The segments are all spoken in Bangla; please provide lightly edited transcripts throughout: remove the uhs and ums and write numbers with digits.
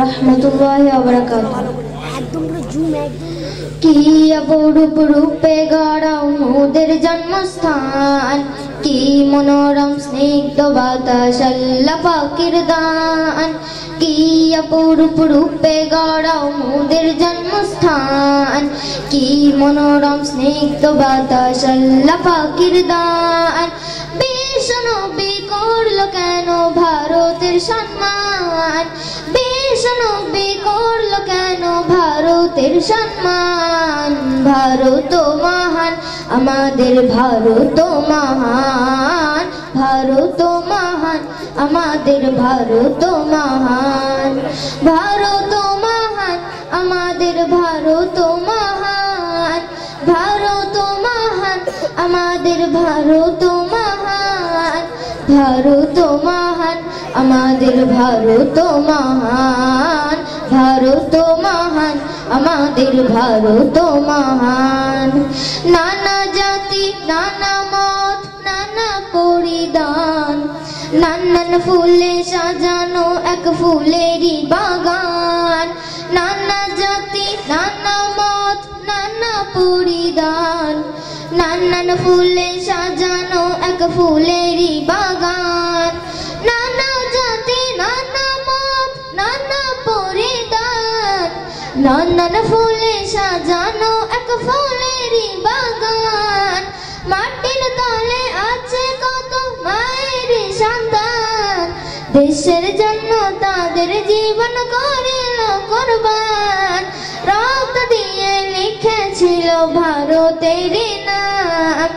রহমতুল্লাহি ওয়া বারাকাতুহু। কি অপরূপ রূপে গড়াও মোদের জন্মস্থান, কি মনোরম স্নিগ্ধ বাতাস আল্লাহ পাকের দান। কি অপরূপ রূপে গড়াও মোদের জন্মস্থান, কি মনোরম স্নিগ্ধ বাতাস আল্লাহ পাকের দান। বিশ্ব নবী করলো কেন ভারতের সম্মান, বিশ্ব নবী করলো কেন ভারতের সম্মান। ভারত মহান, আমাদের ভারত মহান, ভারত মহান, আমাদের ভারত মহান। ভারত মহান, আমাদের ভারত মহান, ভারত মহান, আমাদের ভারত মহান। ভারত মহান, আমাদের ভারত মহান, ভারত মহান, আমাদের ভারত মহান। নানা জাতি নানা মত নানা পরিধান, নানান ফুলে সাজানো এক ফুলেরই বাগান। নানা জাতি নানা মত নানা পরিধান, নানান ফুলে সাজানো এক ফুলেরই বাগান। নানা জাতি নানা মত নানা পরিধান, নানান ফুলে সাজানো এক ফুলেরই বাগান। মাটির তলে আছে কত মায়ের সন্তান, দেশের জন্য তাদের জীবন করিল কুরবান। রক্ত দিয়ে লিখেছিল ভারতের নাম,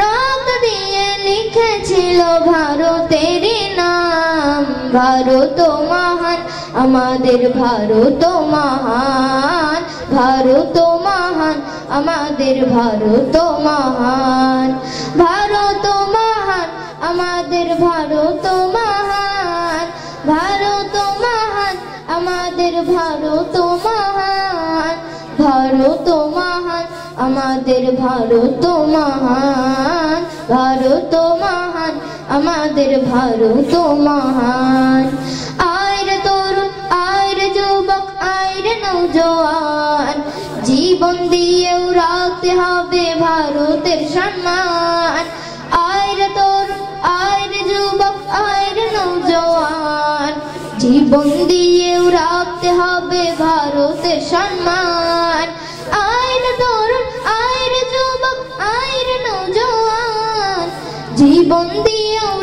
রক্ত দিয়ে লিখেছিল ভারতের নাম। ভারত মহান, আমাদের ভারত মহান, ভারত মহান, আমাদের ভারত মহান। ভারত মহান, আমাদের ভারত মহান, ভারত মহান, আমাদের ভারত মহান। ভারত মহান, আমাদের ভারত মহান, ভারত মহান, আমাদের ভারত মহান। আয় তরুণ আয় যুবক আয় নওজোয়ান, জীবন দিয়েও রাখতে হবে ভারতের সম্মান। আয় তরুণ আয় যুবক আয় নওজোয়ান, জীবন দিয়েও রাখতে হবে ভারতের সম্মান। আয় তরুণ আয় যুবক আয় নওজোয়ান, জীবন দিয়েও